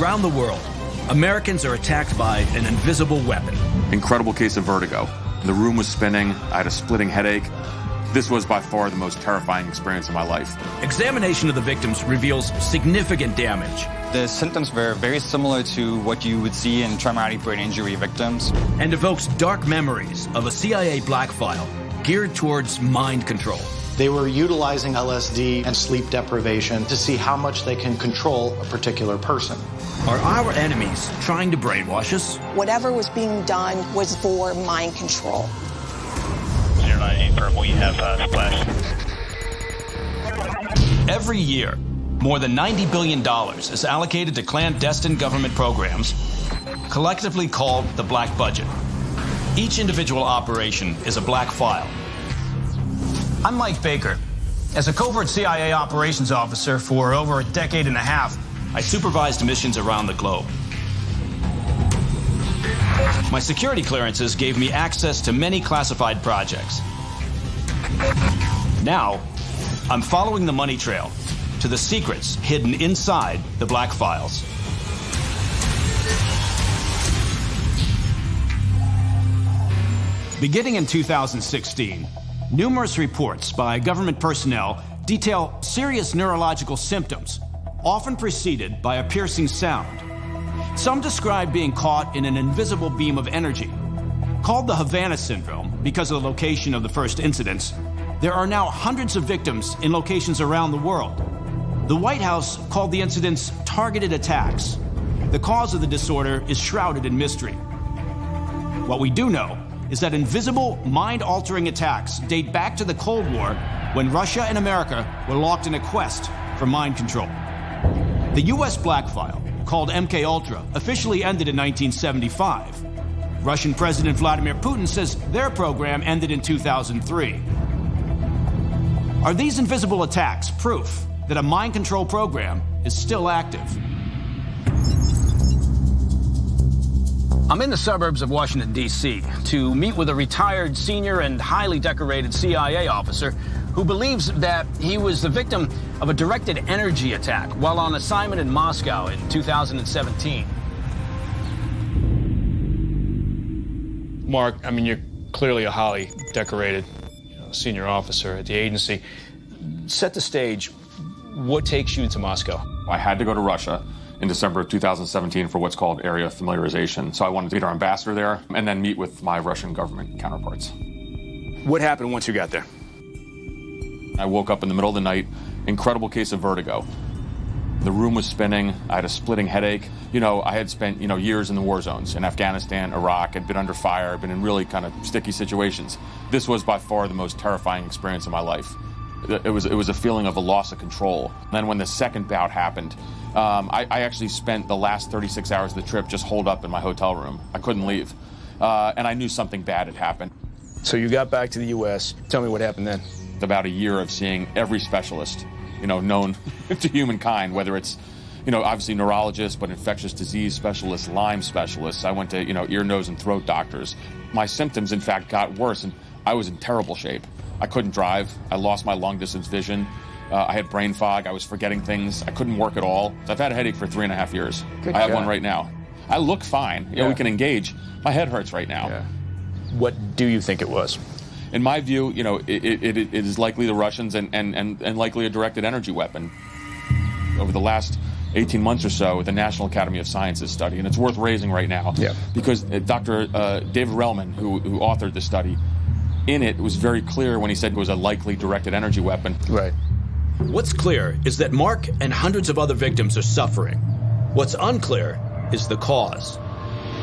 Around the world, Americans are attacked by an invisible weapon. Incredible case of vertigo. The room was spinning. I had a splitting headache. This was by far the most terrifying experience of my life. Examination of the victims reveals significant damage. The symptoms were very similar to what you would see in traumatic brain injury victims. And evokes dark memories of a CIA black file geared towards mind control. They were utilizing LSD and sleep deprivation to see how much they can control a particular person. Are our enemies trying to brainwash us? Whatever was being done was for mind control. 098 Purple, you have splash. Every year, more than $90 billion is allocated to clandestine government programs, collectively called the Black Budget. Each individual operation is a black file. I'm Mike Baker. As a covert CIA operations officer for over a decade and a half, I supervised missions around the globe. My security clearances gave me access to many classified projects. Now, I'm following the money trail to the secrets hidden inside the black files. Beginning in 2016, numerous reports by government personnel detail serious neurological symptoms, often preceded by a piercing sound. Some describe being caught in an invisible beam of energy. Called the Havana Syndrome because of the location of the first incidents, there are now hundreds of victims in locations around the world. The White House called the incidents targeted attacks. The cause of the disorder is shrouded in mystery. What we do know is that invisible, mind-altering attacks date back to the Cold War, when Russia and America were locked in a quest for mind control. The U.S. black file, called MKUltra, officially ended in 1975. Russian President Vladimir Putin says their program ended in 2003. Are these invisible attacks proof that a mind control program is still active? I'm in the suburbs of Washington, D.C. to meet with a retired senior and highly decorated CIA officer who believes that he was the victim of a directed energy attack while on assignment in Moscow in 2017. Mark, I mean, you're clearly a highly decorated senior officer at the agency. Set the stage. What takes you into Moscow? I had to go to Russia in December of 2017 for what's called area familiarization. So I wanted to meet our ambassador there and then meet with my Russian government counterparts. What happened once you got there? I woke up in the middle of the night, incredible case of vertigo. The room was spinning. I had a splitting headache. I had spent, years in the war zones in Afghanistan, Iraq, had been under fire, been in really kind of sticky situations. This was by far the most terrifying experience of my life. It was a feeling of a loss of control. And then when the second bout happened, I actually spent the last 36 hours of the trip just holed up in my hotel room. I couldn't leave. And I knew something bad had happened. So you got back to the U.S. Tell me what happened then. About a year of seeing every specialist, known to humankind, whether it's, obviously neurologists, but infectious disease specialists, Lyme specialists. I went to, ear, nose, and throat doctors. My symptoms, in fact, got worse, and I was in terrible shape. I couldn't drive. I lost my long-distance vision. I had brain fog. I was forgetting things. I couldn't work at all. I've had a headache for 3.5 years. I have one right now. I look fine. We can engage. My head hurts right now. Yeah. What do you think it was? In my view, it is likely the Russians and likely a directed energy weapon. Over the last 18 months or so, the National Academy of Sciences study, and it's worth raising right now, because Dr. David Relman, who authored the study, in it was very clear when he said it was a likely directed energy weapon. Right. What's clear is that Mark and hundreds of other victims are suffering. What's unclear is the cause.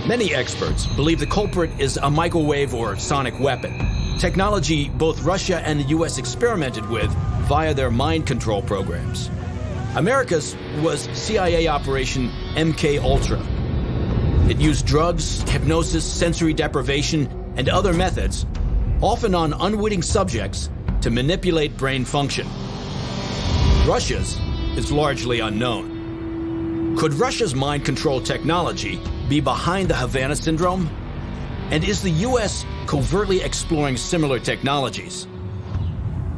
Many experts believe the culprit is a microwave or sonic weapon, technology both Russia and the U.S. experimented with via their mind control programs. America's was CIA Operation MKUltra. It used drugs, hypnosis, sensory deprivation, and other methods, often on unwitting subjects, to manipulate brain function. Russia's is largely unknown. Could Russia's mind control technology be behind the Havana Syndrome? And is the U.S. covertly exploring similar technologies?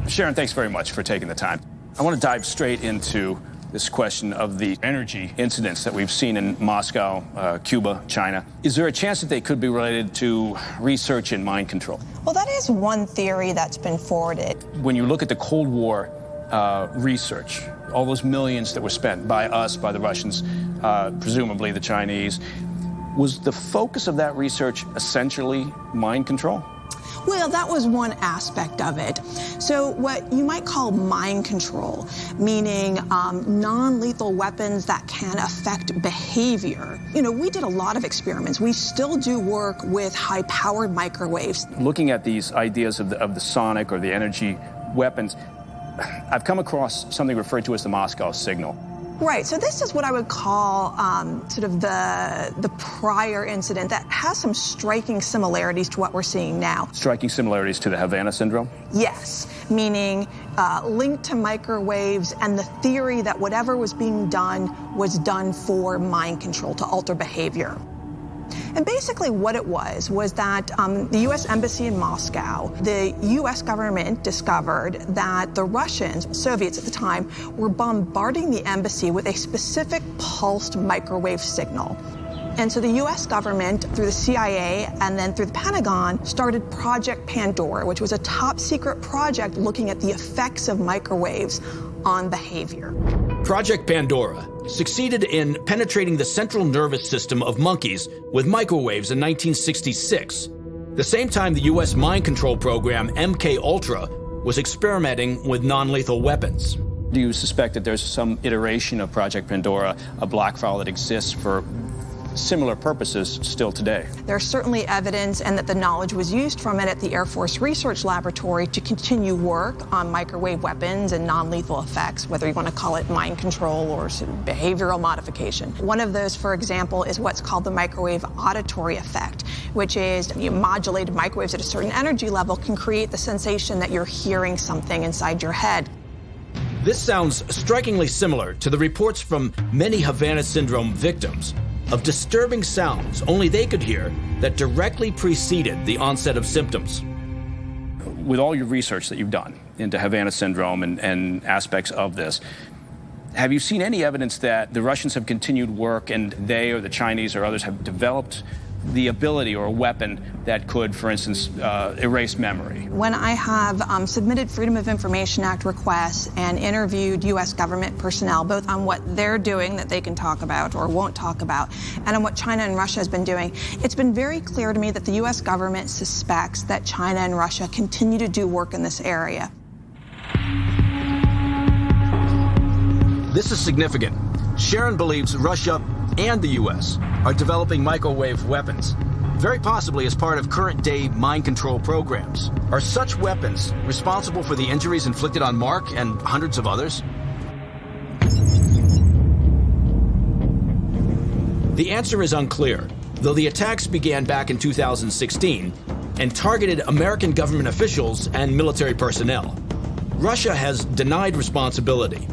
Sharon, thanks very much for taking the time. I want to dive straight into this question of the energy incidents that we've seen in Moscow, Cuba, China. Is there a chance that they could be related to research in mind control? Well, that is one theory that's been forwarded. When you look at the Cold War research, all those millions that were spent by us, by the Russians, presumably the Chinese, was the focus of that research essentially mind control? Well, that was one aspect of it. So what you might call mind control, meaning non-lethal weapons that can affect behavior. You know, we did a lot of experiments. We still do work with high-powered microwaves. Looking at these ideas of the sonic or the energy weapons, I've come across something referred to as the Moscow signal. Right, so this is what I would call sort of the prior incident that has some striking similarities to what we're seeing now. Striking similarities to the Havana syndrome? Yes, meaning linked to microwaves and the theory that whatever was being done was done for mind control, to alter behavior. And basically what it was that the U.S. Embassy in Moscow, the U.S. government discovered that the Russians, Soviets at the time, were bombarding the embassy with a specific pulsed microwave signal. And so the U.S. government, through the CIA and then through the Pentagon, started Project Pandora, which was a top-secret project looking at the effects of microwaves on behavior. Project Pandora succeeded in penetrating the central nervous system of monkeys with microwaves in 1966, the same time the U.S. mind control program MK Ultra was experimenting with non-lethal weapons. Do you suspect that there's some iteration of Project Pandora, a black file that exists for similar purposes still today? There's certainly evidence and that the knowledge was used from it at the Air Force Research Laboratory to continue work on microwave weapons and non-lethal effects, whether you want to call it mind control or behavioral modification. One of those, for example, is what's called the microwave auditory effect, which is modulated microwaves at a certain energy level can create the sensation that you're hearing something inside your head. This sounds strikingly similar to the reports from many Havana syndrome victims of disturbing sounds only they could hear that directly preceded the onset of symptoms. With all your research that you've done into Havana syndrome and aspects of this, have you seen any evidence that the Russians have continued work and they or the Chinese or others have developed the ability or a weapon that could, for instance, erase memory? When I have submitted Freedom of Information Act requests and interviewed U.S. government personnel, both on what they're doing that they can talk about or won't talk about, and on what China and Russia has been doing, it's been very clear to me that the U.S. government suspects that China and Russia continue to do work in this area. This is significant. Sharon believes Russia and the U.S. are developing microwave weapons, very possibly as part of current-day mind control programs. Are such weapons responsible for the injuries inflicted on Mark and hundreds of others? The answer is unclear, though the attacks began back in 2016 and targeted American government officials and military personnel. Russia has denied responsibility.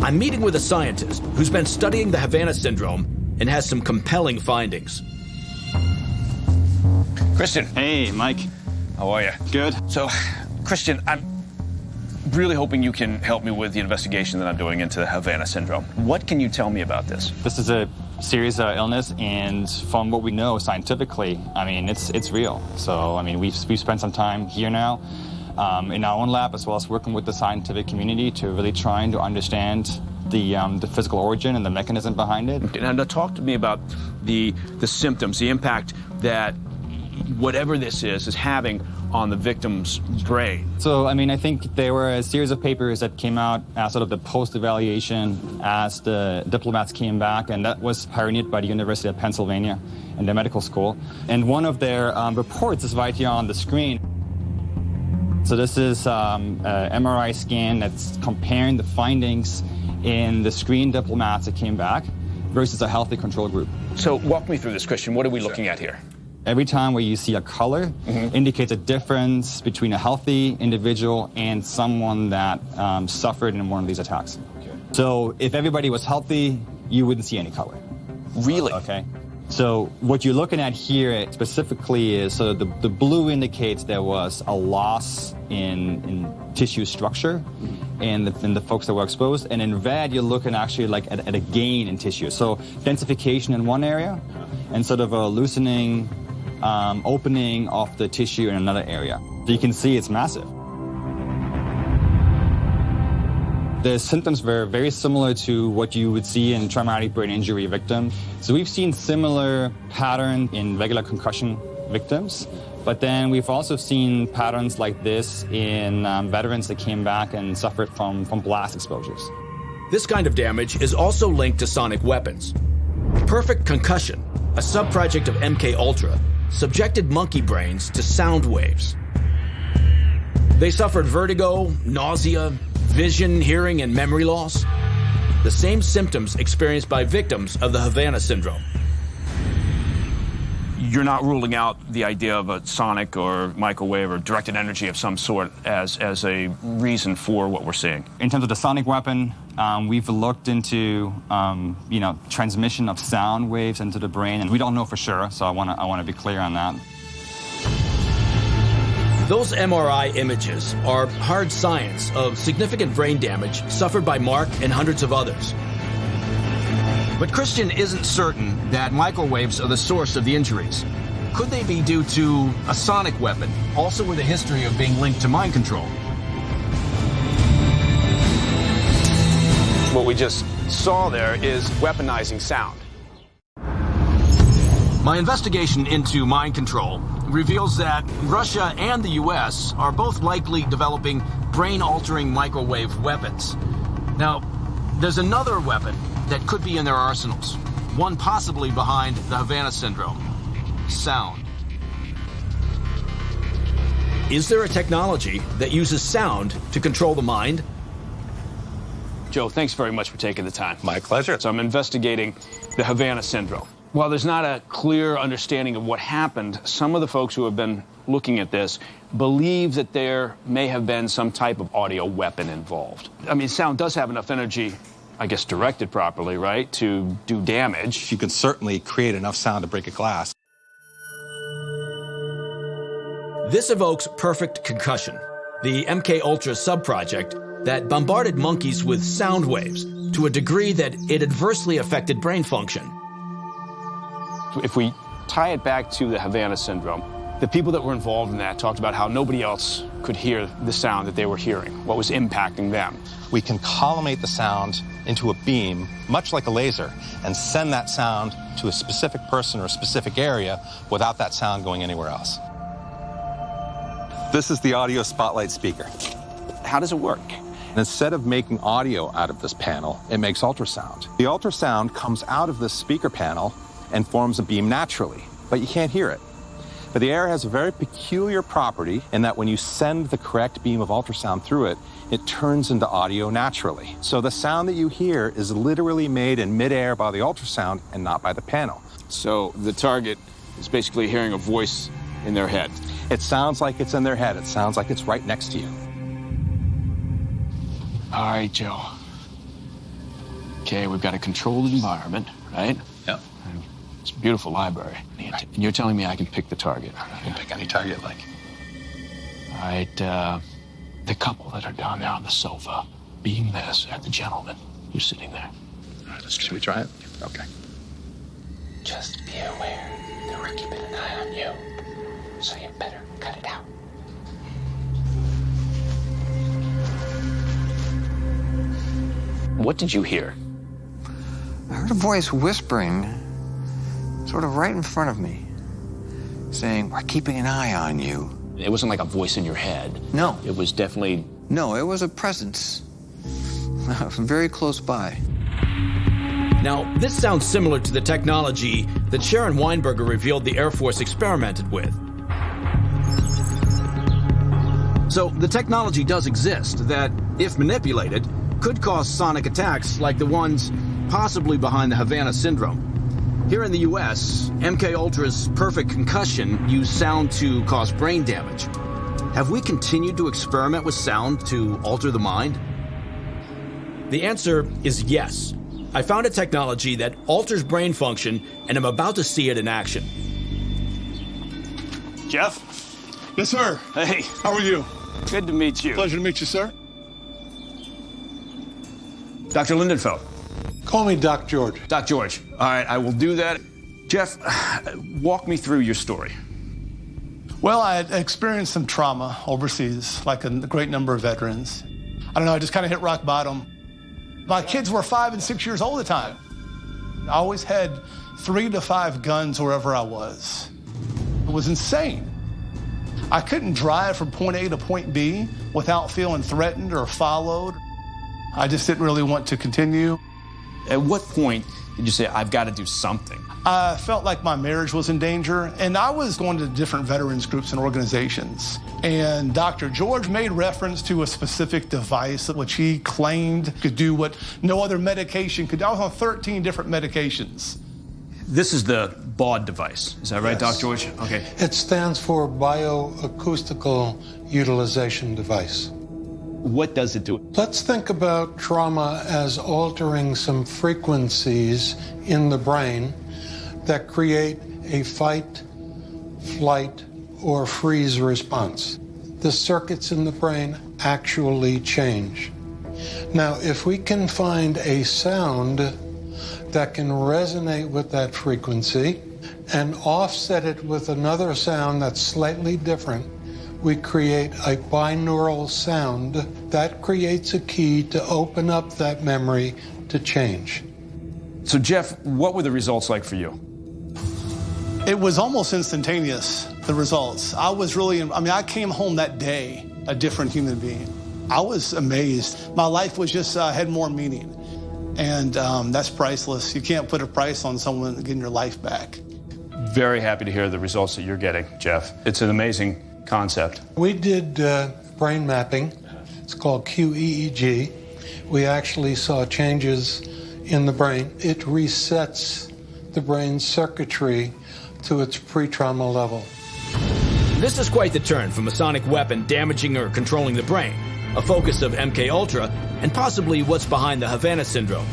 I'm meeting with a scientist who's been studying the Havana syndrome and has some compelling findings. Christian. Hey, Mike. How are you? Good. So, Christian, I'm really hoping you can help me with the investigation that I'm doing into the Havana syndrome. What can you tell me about this? This is a serious illness, and from what we know scientifically, I mean, it's real. So, I mean, we've spent some time here now in our own lab, as well as working with the scientific community to really trying to understand the physical origin and the mechanism behind it. Now, talk to me about the symptoms, the impact that whatever this is having on the victim's brain. So, I mean, I think there were a series of papers that came out as sort of the post-evaluation as the diplomats came back, and that was pioneered by the University of Pennsylvania and their medical school. And one of their reports is right here on the screen. So this is an MRI scan that's comparing the findings in the screened diplomats that came back versus a healthy control group. So walk me through this, Christian. What are we looking at here? Every time where you see a color indicates a difference between a healthy individual and someone that suffered in one of these attacks. Okay. So if everybody was healthy, you wouldn't see any color. Really? Okay. So what you're looking at here specifically is, so the blue indicates there was a loss in tissue structure in the folks that were exposed, and in red you're looking actually like at a gain in tissue. So densification in one area and sort of a loosening, opening of the tissue in another area. So you can see it's massive. The symptoms were very similar to what you would see in traumatic brain injury victims. So we've seen similar pattern in regular concussion victims, but then we've also seen patterns like this in veterans that came back and suffered from blast exposures. This kind of damage is also linked to sonic weapons. Perfect Concussion, a sub-project of MK Ultra, subjected monkey brains to sound waves. They suffered vertigo, nausea, vision, hearing, and memory loss. The same symptoms experienced by victims of the Havana syndrome. You're not ruling out the idea of a sonic or microwave or directed energy of some sort as a reason for what we're seeing. In terms of the sonic weapon, we've looked into transmission of sound waves into the brain, and we don't know for sure. So I want to be clear on that. Those MRI images are hard science of significant brain damage suffered by Mark and hundreds of others. But Christian isn't certain that microwaves are the source of the injuries. Could they be due to a sonic weapon, also with a history of being linked to mind control? What we just saw there is weaponizing sound. My investigation into mind control reveals that Russia and the US are both likely developing brain-altering microwave weapons. Now, there's another weapon that could be in their arsenals, one possibly behind the Havana syndrome: sound. Is there a technology that uses sound to control the mind? Joe, thanks very much for taking the time. My pleasure. So I'm investigating the Havana syndrome. While there's not a clear understanding of what happened, some of the folks who have been looking at this believe that there may have been some type of audio weapon involved. I mean, sound does have enough energy, I guess, directed properly, right, to do damage. You can certainly create enough sound to break a glass. This evokes Perfect Concussion, the MK Ultra sub-project that bombarded monkeys with sound waves to a degree that it adversely affected brain function. If we tie it back to the Havana syndrome, the people that were involved in that talked about how nobody else could hear the sound that they were hearing, what was impacting them. We can collimate the sound into a beam, much like a laser, and send that sound to a specific person or a specific area without that sound going anywhere else. This is the audio spotlight speaker. How does it work? Instead of making audio out of this panel, it makes ultrasound. The ultrasound comes out of this speaker panel and forms a beam naturally, but you can't hear it. But the air has a very peculiar property in that when you send the correct beam of ultrasound through it, it turns into audio naturally. So the sound that you hear is literally made in midair by the ultrasound and not by the panel. So the target is basically hearing a voice in their head. It sounds like it's in their head. It sounds like it's right next to you. All right, Joe. Okay, we've got a controlled environment, right? Yep. It's a beautiful library. Right. And you're telling me I can pick the target? You can pick any target you like. All right, the couple that are down there on the sofa, being this at the gentleman who's sitting there. All right, should we try it? Okay. Just be aware that we're keeping an eye on you, so you better cut it out. What did you hear? I heard a voice whispering, sort of right in front of me, saying, "We're keeping an eye on you." It wasn't like a voice in your head. No. It was definitely... No, it was a presence. Very close by. Now, this sounds similar to the technology that Sharon Weinberger revealed the Air Force experimented with. So the technology does exist that, if manipulated, could cause sonic attacks like the ones possibly behind the Havana syndrome. Here in the US, MK Ultra's Perfect Concussion used sound to cause brain damage. Have we continued to experiment with sound to alter the mind? The answer is yes. I found a technology that alters brain function, and I'm about to see it in action. Jeff? Yes, sir. Hey. How are you? Good to meet you. Pleasure to meet you, sir. Dr. Lindenfeld. Call me Doc George. Doc George. All right, I will do that. Jeff, walk me through your story. Well, I had experienced some trauma overseas, like a great number of veterans. I don't know, I just kind of hit rock bottom. My kids were 5 and 6 years old at the time. I always had 3 to 5 guns wherever I was. It was insane. I couldn't drive from point A to point B without feeling threatened or followed. I just didn't really want to continue. At what point did you say, I've got to do something? I felt like my marriage was in danger, and I was going to different veterans groups and organizations. And Dr. George made reference to a specific device which he claimed could do what no other medication could do. I was on 13 different medications. This is the BAUD device. Is that right, Yes. Doc George? Okay. It stands for Bioacoustical Utilization Device. What does it do? Let's think about trauma as altering some frequencies in the brain that create a fight, flight, or freeze response. The circuits in the brain actually change. Now, if we can find a sound that can resonate with that frequency and offset it with another sound that's slightly different, we create a binaural sound that creates a key to open up that memory to change. So, Jeff, what were the results like for you? It was almost instantaneous, the results. I was really, I came home that day a different human being. I was amazed. My life was just, had more meaning. And that's priceless. You can't put a price on someone getting your life back. Very happy to hear the results that you're getting, Jeff. It's an amazing concept. We did brain mapping. It's called QEEG. We actually saw changes in the brain. It resets the brain's circuitry to its pre-trauma level. This is quite the turn from a sonic weapon damaging or controlling the brain, a focus of MK Ultra, and possibly what's behind the Havana syndrome.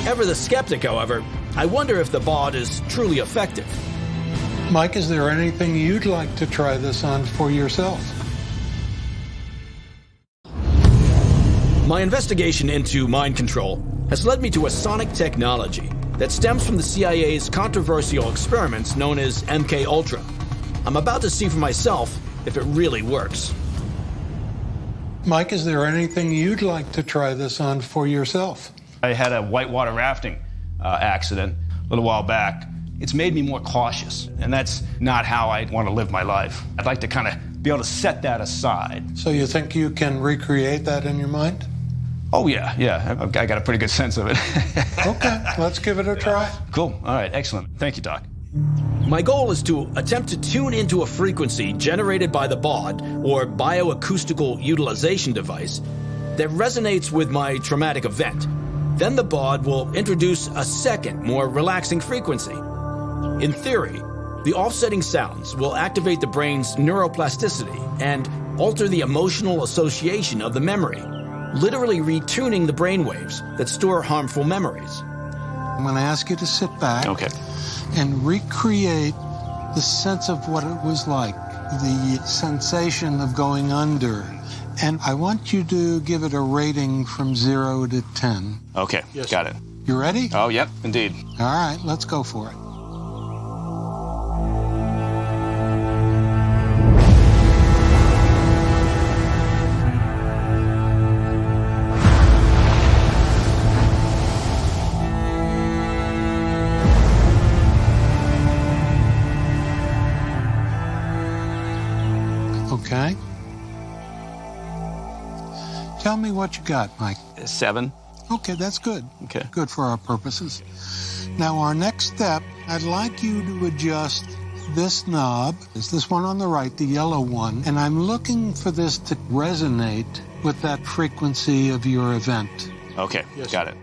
Ever the skeptic, however, I wonder if the BAUD is truly effective. Mike, is there anything you'd like to try this on for yourself? My investigation into mind control has led me to a sonic technology that stems from the CIA's controversial experiments known as MK Ultra. I'm about to see for myself if it really works. Mike, is there anything you'd like to try this on for yourself? I had a whitewater rafting accident a little while back. It's made me more cautious, and that's not how I want to live my life. I'd like to kind of be able to set that aside. So you think you can recreate that in your mind? Oh, yeah. I got a pretty good sense of it. Okay, let's give it a try. Cool. All right, excellent. Thank you, Doc. My goal is to attempt to tune into a frequency generated by the BAUD, or Bioacoustical Utilization Device, that resonates with my traumatic event. Then the BAUD will introduce a second, more relaxing frequency. In theory, the offsetting sounds will activate the brain's neuroplasticity and alter the emotional association of the memory, literally retuning the brainwaves that store harmful memories. I'm going to ask you to sit back and recreate the sense of what it was like, the sensation of going under. And I want you to give it a rating from 0 to 10. Okay, got it. You ready? Oh, yep, indeed. All right, let's go for it. Okay. Tell me what you got, Mike. 7. Okay, that's good. Okay. Good for our purposes. Now, our next step, I'd like you to adjust this knob. It's this one on the right, the yellow one, and I'm looking for this to resonate with that frequency of your event. Okay, got it.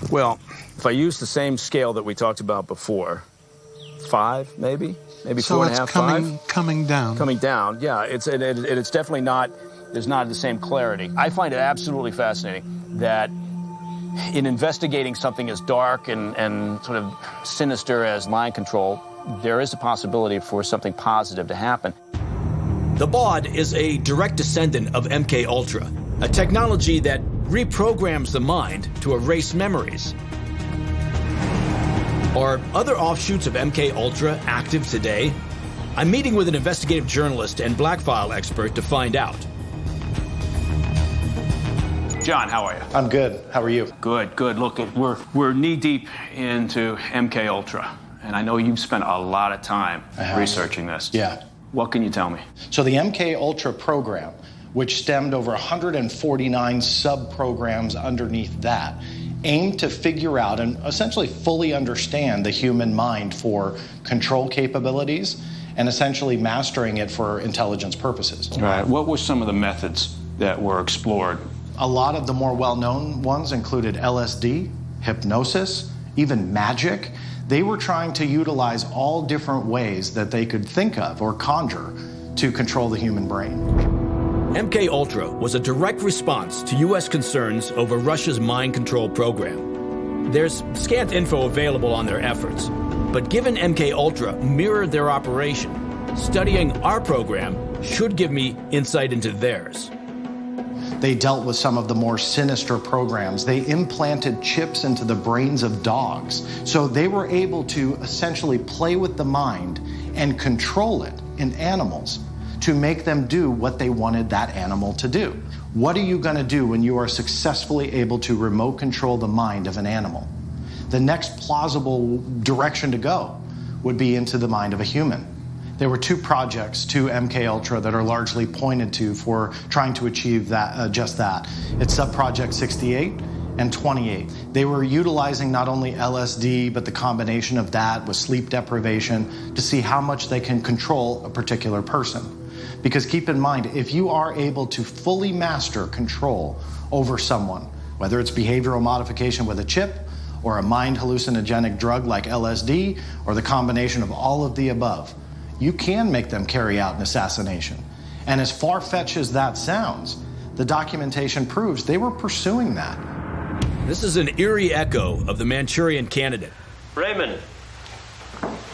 Well, if I use the same scale that we talked about before, 5 maybe so 4.5, 5. Coming down. Coming down, yeah. It's definitely not. There's not the same clarity. I find it absolutely fascinating that in investigating something as dark and sort of sinister as mind control, there is a possibility for something positive to happen. The BOD is a direct descendant of MK-Ultra, a technology that reprograms the mind to erase memories. Are other offshoots of MK-Ultra active today? I'm meeting with an investigative journalist and black file expert to find out. John, how are you? I'm good. How are you? Good, good. Look, we're knee-deep into MK-Ultra, and I know you've spent a lot of time researching this. Yeah. What can you tell me? So the MK-Ultra program, which stemmed over 149 sub-programs underneath that, aimed to figure out and essentially fully understand the human mind for control capabilities and essentially mastering it for intelligence purposes. Right. What were some of the methods that were explored? A lot of the more well-known ones included LSD, hypnosis, even magic. They were trying to utilize all different ways that they could think of or conjure to control the human brain. MK-Ultra was a direct response to U.S. concerns over Russia's mind control program. There's scant info available on their efforts, but given MK-Ultra mirrored their operation, studying our program should give me insight into theirs. They dealt with some of the more sinister programs. They implanted chips into the brains of dogs. So they were able to essentially play with the mind and control it in animals to make them do what they wanted that animal to do. What are you going to do when you are successfully able to remote control the mind of an animal? The next plausible direction to go would be into the mind of a human. There were 2 projects to MK-Ultra that are largely pointed to for trying to achieve that, just that. It's Subproject 68 and 28. They were utilizing not only LSD, but the combination of that with sleep deprivation to see how much they can control a particular person. Because keep in mind, if you are able to fully master control over someone, whether it's behavioral modification with a chip, or a mind hallucinogenic drug like LSD, or the combination of all of the above, you can make them carry out an assassination. And as far-fetched as that sounds, the documentation proves they were pursuing that. This is an eerie echo of The Manchurian Candidate. Raymond.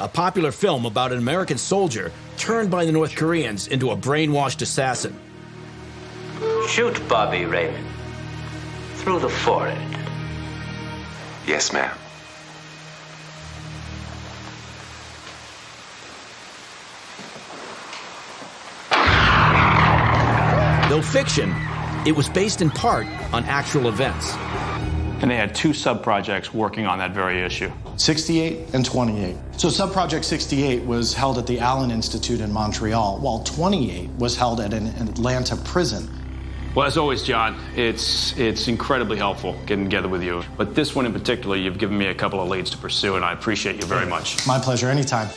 A popular film about an American soldier turned by the North Koreans into a brainwashed assassin. Shoot Bobby, Raymond. Through the forehead. Yes, ma'am. Though fiction, it was based in part on actual events. And they had 2 sub-projects working on that very issue. 68 and 28. So Subproject 68 was held at the Allen Institute in Montreal, while 28 was held at an Atlanta prison. Well, as always, John, it's incredibly helpful getting together with you. But this one in particular, you've given me a couple of leads to pursue, and I appreciate you very much. My pleasure, anytime.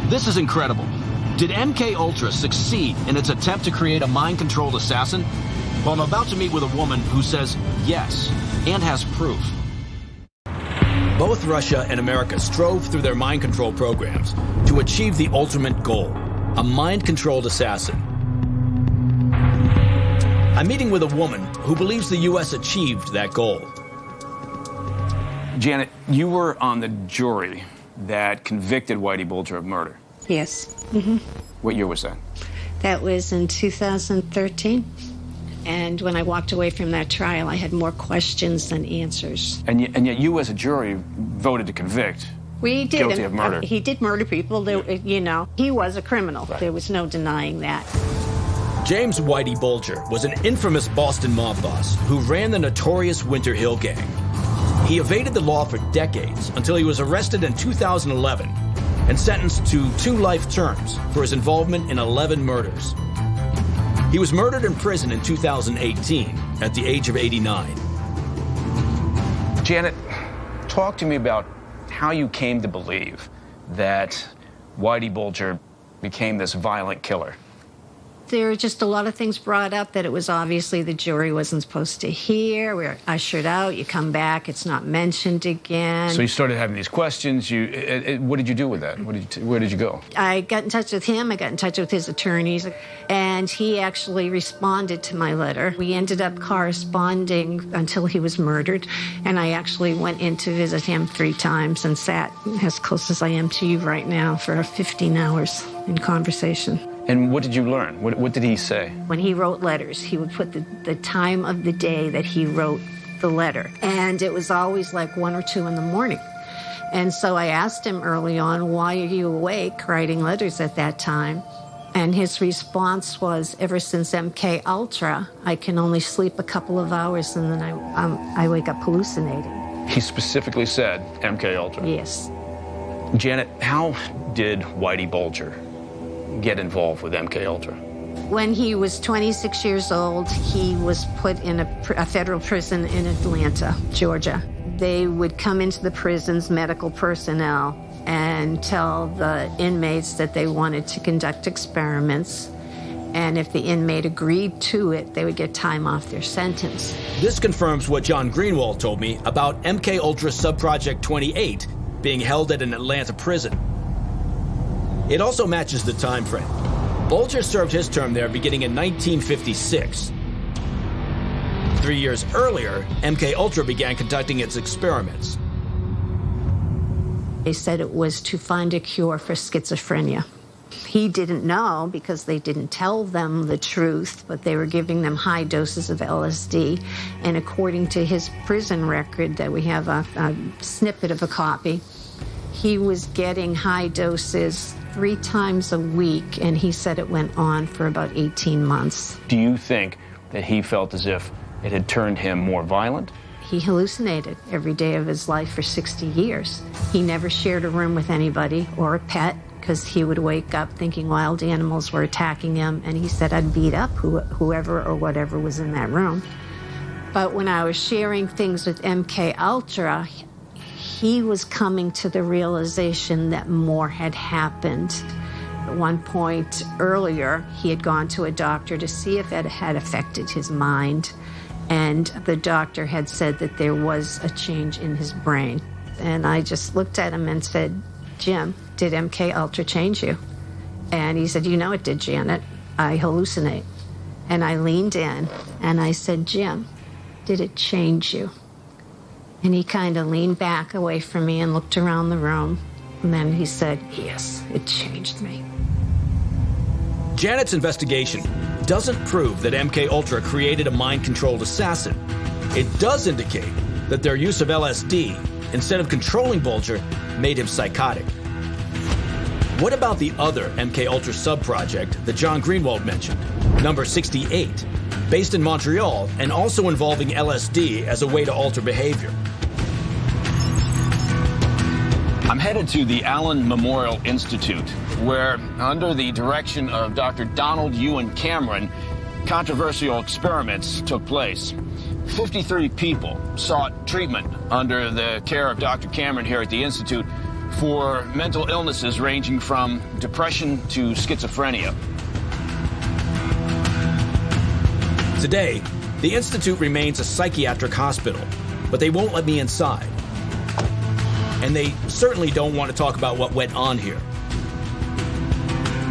This is incredible. Did MK-Ultra succeed in its attempt to create a mind-controlled assassin? Well, I'm about to meet with a woman who says yes, and has proof. Both Russia and America strove through their mind control programs to achieve the ultimate goal, a mind-controlled assassin. I'm meeting with a woman who believes the U.S. achieved that goal. Janet, you were on the jury that convicted Whitey Bulger of murder. Yes. Mm-hmm. What year was that? That was in 2013. And when I walked away from that trial, I had more questions than answers. And yet you, as a jury, voted to convict. We did. Guilty of murder. He did murder people. You know, he was a criminal. Right. There was no denying that. James Whitey Bulger was an infamous Boston mob boss who ran the notorious Winter Hill Gang. He evaded the law for decades until he was arrested in 2011 and sentenced to 2 life terms for his involvement in 11 murders. He was murdered in prison in 2018 at the age of 89. Janet, talk to me about how you came to believe that Whitey Bulger became this violent killer. There were just a lot of things brought up that it was obviously the jury wasn't supposed to hear. We were ushered out. You come back, it's not mentioned again. So you started having these questions. What did you do with that? Where did you go? I got in touch with him. I got in touch with his attorneys, and he actually responded to my letter. We ended up corresponding until he was murdered, and I actually went in to visit him 3 times and sat as close as I am to you right now for 15 hours in conversation. And what did you learn? What did he say? When he wrote letters, he would put the time of the day that he wrote the letter. And it was always like 1 or 2 in the morning. And so I asked him early on, why are you awake writing letters at that time? And his response was, ever since MK Ultra, I can only sleep a couple of hours and then I wake up hallucinating. He specifically said MK Ultra? Yes. Janet, how did Whitey Bulger get involved with MK Ultra? When he was 26 years old, he was put in a federal prison in Atlanta, Georgia. They would come into the prison's medical personnel and tell the inmates that they wanted to conduct experiments, and if the inmate agreed to it, they would get time off their sentence. This confirms what John Greenwald told me about MK Ultra Subproject 28 being held at an Atlanta prison. It also matches the time frame. Bulger served his term there beginning in 1956. 3 years earlier, MK Ultra began conducting its experiments. They said it was to find a cure for schizophrenia. He didn't know because they didn't tell them the truth, but they were giving them high doses of LSD. And according to his prison record that we have a snippet of a copy, he was getting high doses 3 times a week, and he said it went on for about 18 months. Do you think that he felt as if it had turned him more violent? He hallucinated every day of his life for 60 years. He never shared a room with anybody or a pet because he would wake up thinking wild animals were attacking him, and he said, I'd beat up whoever or whatever was in that room. But when I was sharing things with MK Ultra, he was coming to the realization that more had happened. At one point earlier, he had gone to a doctor to see if it had affected his mind, and the doctor had said that there was a change in his brain. And I just looked at him and said, Jim, did MK Ultra change you? And he said, you know it did, Janet. I hallucinate. And I leaned in and I said, Jim, did it change you? And he kind of leaned back away from me and looked around the room. And then he said, yes, it changed me. Janet's investigation doesn't prove that MK Ultra created a mind-controlled assassin. It does indicate that their use of LSD, instead of controlling Bulger, made him psychotic. What about the other MK Ultra subproject that John Greenwald mentioned, number 68, based in Montreal and also involving LSD as a way to alter behavior? I'm headed to the Allen Memorial Institute, where, under the direction of Dr. Donald Ewan Cameron, controversial experiments took place. 53 people sought treatment under the care of Dr. Cameron here at the Institute for mental illnesses ranging from depression to schizophrenia. Today, the Institute remains a psychiatric hospital, but they won't let me inside. And they certainly don't want to talk about what went on here.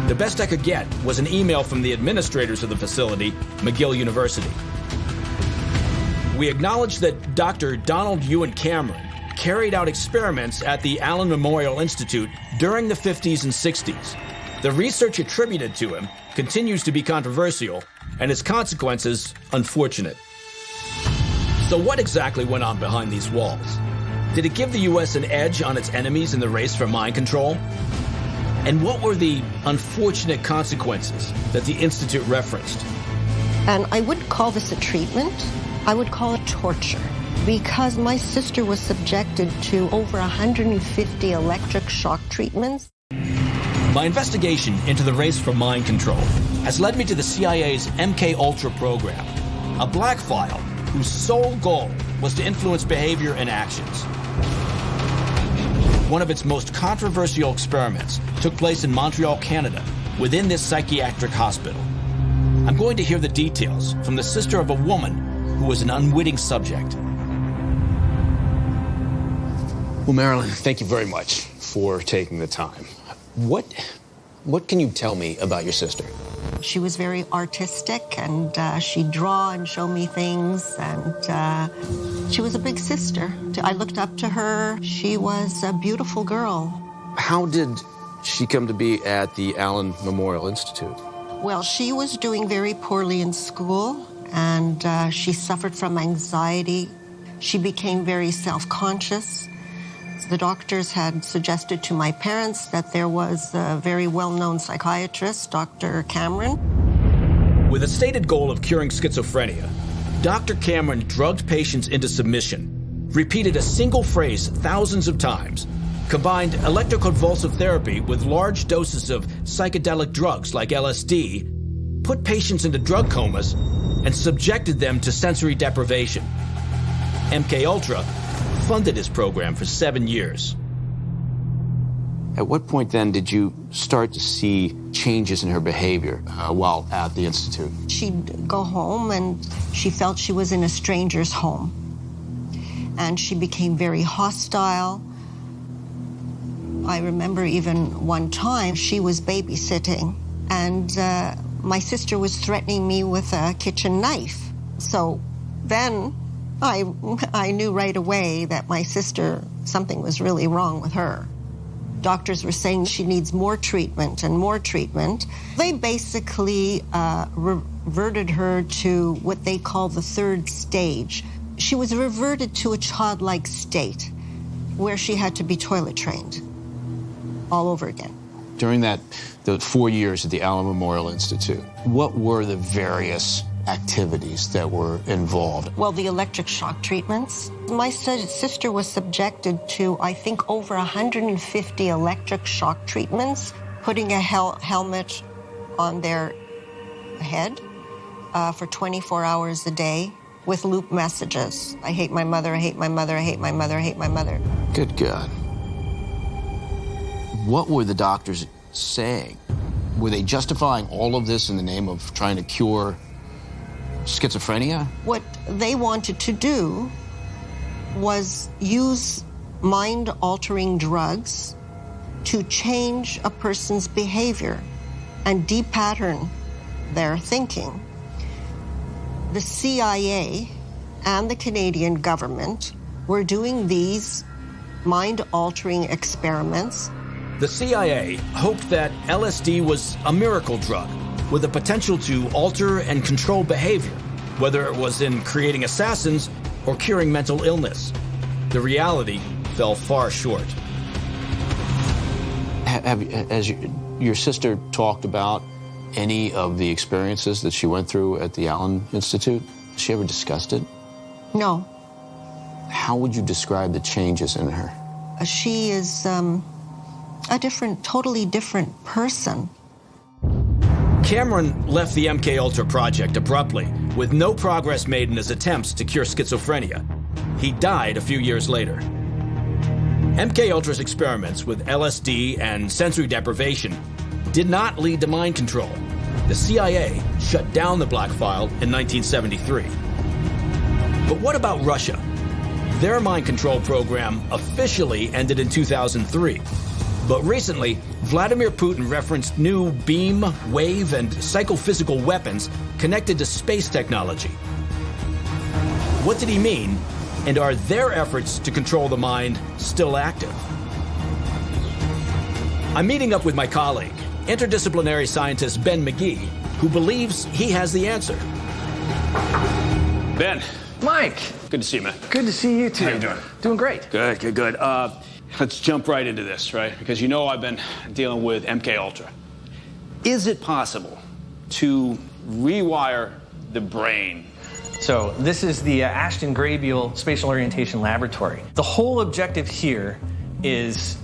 The best I could get was an email from the administrators of the facility, McGill University. We acknowledge that Dr. Donald Ewan Cameron carried out experiments at the Allen Memorial Institute during the 50s and 60s. The research attributed to him continues to be controversial, and its consequences unfortunate. So what exactly went on behind these walls? Did it give the U.S. an edge on its enemies in the race for mind control? And what were the unfortunate consequences that the Institute referenced? And I wouldn't call this a treatment. I would call it torture, because my sister was subjected to over 150 electric shock treatments. My investigation into the race for mind control has led me to the CIA's MK Ultra program, a black file whose sole goal was to influence behavior and actions. One of its most controversial experiments took place in Montreal, Canada, within this psychiatric hospital. I'm going to hear the details from the sister of a woman who was an unwitting subject. Well, Marilyn, thank you very much for taking the time. What can you tell me about your sister? She was very artistic, and she'd draw and show me things, and she was a big sister. I looked up to her. She was a beautiful girl. How did she come to be at the Allen Memorial Institute? Well, she was doing very poorly in school, and she suffered from anxiety. She became very self-conscious. The doctors had suggested to my parents that there was a very well-known psychiatrist, Dr. Cameron. With a stated goal of curing schizophrenia, Dr. Cameron drugged patients into submission, repeated a single phrase thousands of times, combined electroconvulsive therapy with large doses of psychedelic drugs like LSD, put patients into drug comas, and subjected them to sensory deprivation. MKUltra funded his program for 7 years. At what point then did you start to see changes in her behavior while at the Institute? She'd go home and she felt she was in a stranger's home. And she became very hostile. I remember even one time she was babysitting and my sister was threatening me with a kitchen knife. So then I knew right away that my sister, something was really wrong with her. Doctors were saying she needs more treatment and more treatment. They basically reverted her to what they call the third stage. She was reverted to a childlike state where she had to be toilet trained all over again. During the 4 years at the Allen Memorial Institute, what were the various activities that were involved? Well, the electric shock treatments. My sister was subjected to, I think, over 150 electric shock treatments, putting a helmet on their head for 24 hours a day with loop messages. I hate my mother, I hate my mother, I hate my mother, I hate my mother. Good God. What were the doctors saying? Were they justifying all of this in the name of trying to cure schizophrenia? What they wanted to do was use mind-altering drugs to change a person's behavior and de-pattern their thinking. The CIA and the Canadian government were doing these mind-altering experiments. The CIA hoped that LSD was a miracle drug with the potential to alter and control behavior, whether it was in creating assassins or curing mental illness. The reality fell far short. Has your sister talked about any of the experiences that she went through at the Allen Institute? Has she ever discussed it? No. How would you describe the changes in her? She is a totally different person. Cameron left the MKUltra project abruptly, with no progress made in his attempts to cure schizophrenia. He died a few years later. MKUltra's experiments with LSD and sensory deprivation did not lead to mind control. The CIA shut down the black file in 1973. But what about Russia? Their mind control program officially ended in 2003. But recently, Vladimir Putin referenced new beam, wave, and psychophysical weapons connected to space technology. What did he mean, and are their efforts to control the mind still active? I'm meeting up with my colleague, interdisciplinary scientist Ben McGee, who believes he has the answer. Ben. Mike. Good to see you, man. Good to see you, too. How you doing? Doing great. Good. Let's jump right into this, right? Because you know I've been dealing with MKUltra. Is it possible to rewire the brain? So this is the Ashton Graybiel Spatial Orientation Laboratory. The whole objective here is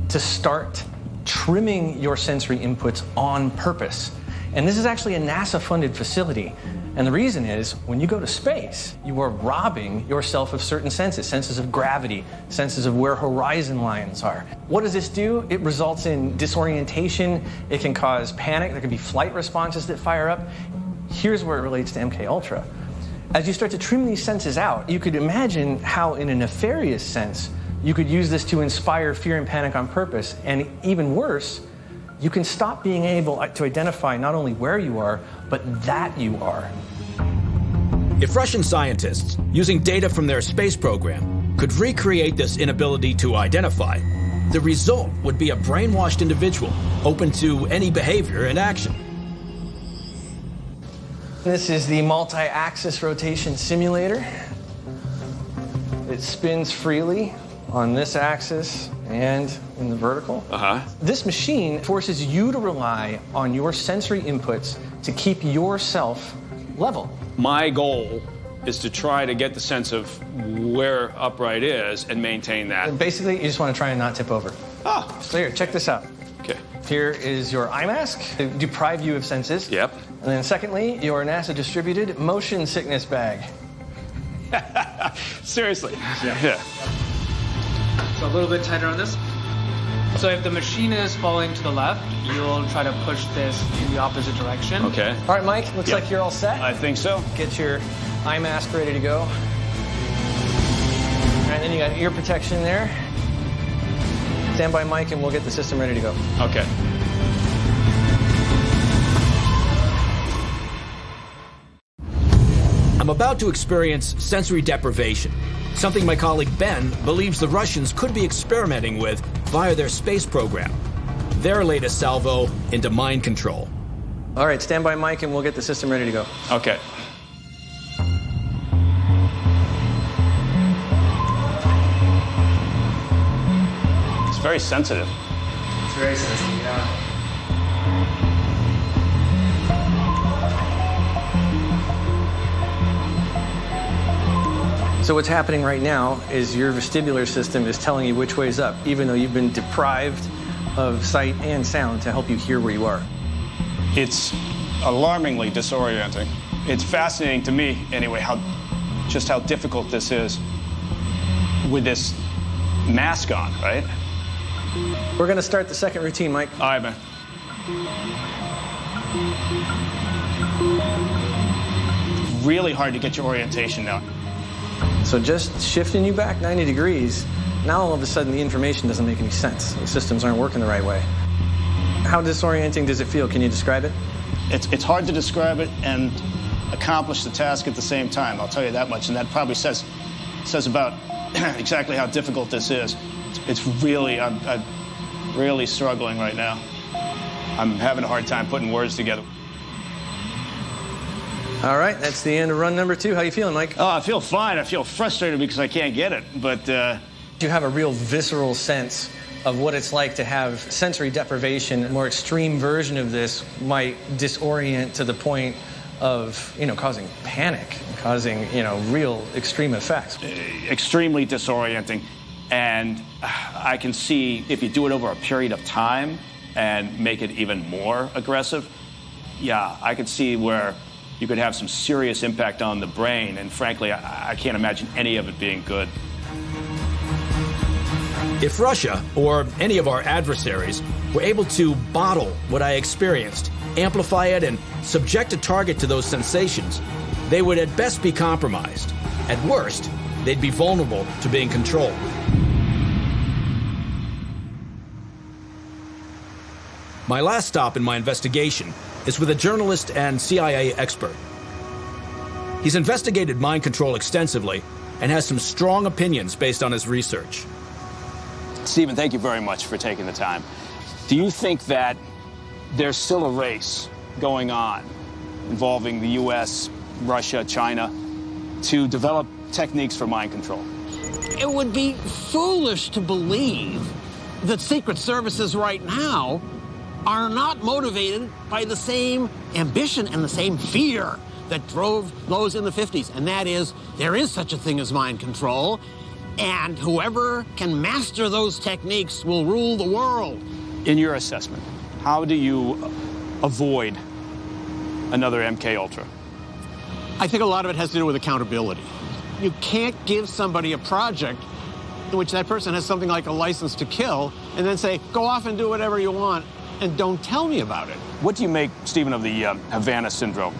to start trimming your sensory inputs on purpose. And this is actually a NASA-funded facility. And the reason is, when you go to space, you are robbing yourself of certain senses, senses of gravity, senses of where horizon lines are. What does this do? It results in disorientation. It can cause panic. There can be flight responses that fire up. Here's where it relates to MK Ultra. As you start to trim these senses out, you could imagine how, in a nefarious sense, you could use this to inspire fear and panic on purpose. And even worse, you can stop being able to identify not only where you are, but that you are. If Russian scientists, using data from their space program, could recreate this inability to identify, the result would be a brainwashed individual open to any behavior and action. This is the multi-axis rotation simulator. It spins freely on this axis and in the vertical. This machine forces you to rely on your sensory inputs to keep yourself level. My goal is to try to get the sense of where upright is and maintain that. And basically, you just want to try and not tip over. So here, check this out. Okay. Here is your eye mask to deprive you of senses. Yep. And then secondly, your NASA-distributed motion sickness bag. Seriously? Yeah. So a little bit tighter on this. So if the machine is falling to the left, you'll try to push this in the opposite direction. Okay. All right, Mike, looks like you're all set. I think so. Get your eye mask ready to go. All right, then you got ear protection there. Stand by, Mike, and we'll get the system ready to go. Okay. I'm about to experience sensory deprivation, something my colleague Ben believes the Russians could be experimenting with via their space program. Their latest salvo into mind control. All right, stand by, Mike, and we'll get the system ready to go. Okay. It's very sensitive. It's very sensitive, yeah. So what's happening right now is your vestibular system is telling you which way's up, even though you've been deprived of sight and sound to help you hear where you are. It's alarmingly disorienting. It's fascinating to me, anyway, how difficult this is with this mask on, right? We're going to start the second routine, Mike. All right, man. Really hard to get your orientation now. So just shifting you back 90 degrees, now all of a sudden the information doesn't make any sense. The systems aren't working the right way. How disorienting does it feel? Can you describe it? It's hard to describe it and accomplish the task at the same time, I'll tell you that much, and that probably says about exactly how difficult this is. It's really, I'm really struggling right now. I'm having a hard time putting words together. All right, that's the end of run number 2. How you feeling, Mike? Oh, I feel fine. I feel frustrated because I can't get it, but... You have a real visceral sense of what it's like to have sensory deprivation. A more extreme version of this might disorient to the point of, causing panic, causing, real extreme effects. Extremely disorienting. And I can see if you do it over a period of time and make it even more aggressive, yeah, I could see where you could have some serious impact on the brain. And frankly, I can't imagine any of it being good. If Russia, or any of our adversaries, were able to bottle what I experienced, amplify it, and subject a target to those sensations, they would at best be compromised. At worst, they'd be vulnerable to being controlled. My last stop in my investigation is with a journalist and CIA expert. He's investigated mind control extensively and has some strong opinions based on his research. Stephen, thank you very much for taking the time. Do you think that there's still a race going on involving the U.S., Russia, China, to develop techniques for mind control? It would be foolish to believe that secret services right now are not motivated by the same ambition and the same fear that drove those in the 50s, and that is, there is such a thing as mind control, and whoever can master those techniques will rule the world. In your assessment, how do you avoid another MK Ultra? I think a lot of it has to do with accountability. You can't give somebody a project in which that person has something like a license to kill and then say, go off and do whatever you want and don't tell me about it. What do you make, Stephen, of the Havana syndrome?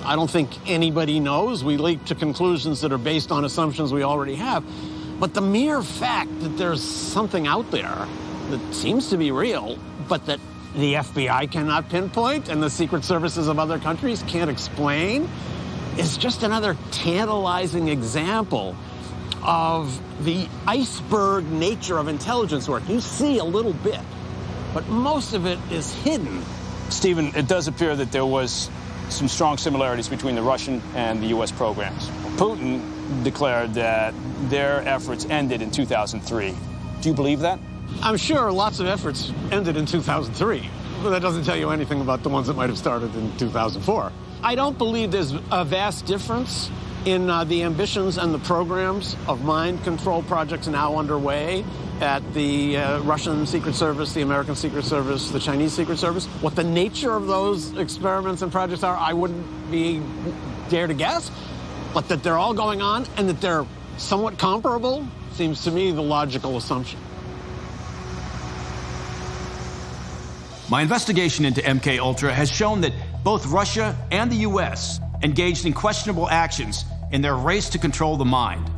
I don't think anybody knows. We leap to conclusions that are based on assumptions we already have. But the mere fact that there's something out there that seems to be real, but that the FBI cannot pinpoint and the secret services of other countries can't explain, is just another tantalizing example of the iceberg nature of intelligence work. You see a little bit, but most of it is hidden. Stephen, it does appear that there was some strong similarities between the Russian and the U.S. programs. Putin declared that their efforts ended in 2003. Do you believe that? I'm sure lots of efforts ended in 2003, but that doesn't tell you anything about the ones that might have started in 2004. I don't believe there's a vast difference in the ambitions and the programs of mind control projects now underway at the Russian Secret Service, the American Secret Service, the Chinese Secret Service. What the nature of those experiments and projects are, I wouldn't dare to guess, but that they're all going on and that they're somewhat comparable seems to me the logical assumption. My investigation into MKUltra has shown that both Russia and the U.S. engaged in questionable actions in their race to control the mind.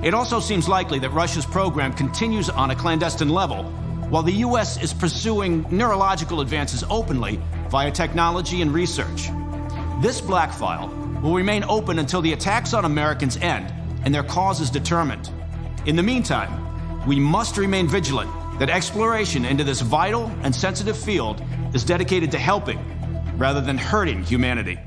It also seems likely that Russia's program continues on a clandestine level, while the U.S. is pursuing neurological advances openly via technology and research. This black file will remain open until the attacks on Americans end and their cause is determined. In the meantime, we must remain vigilant that exploration into this vital and sensitive field is dedicated to helping rather than hurting humanity.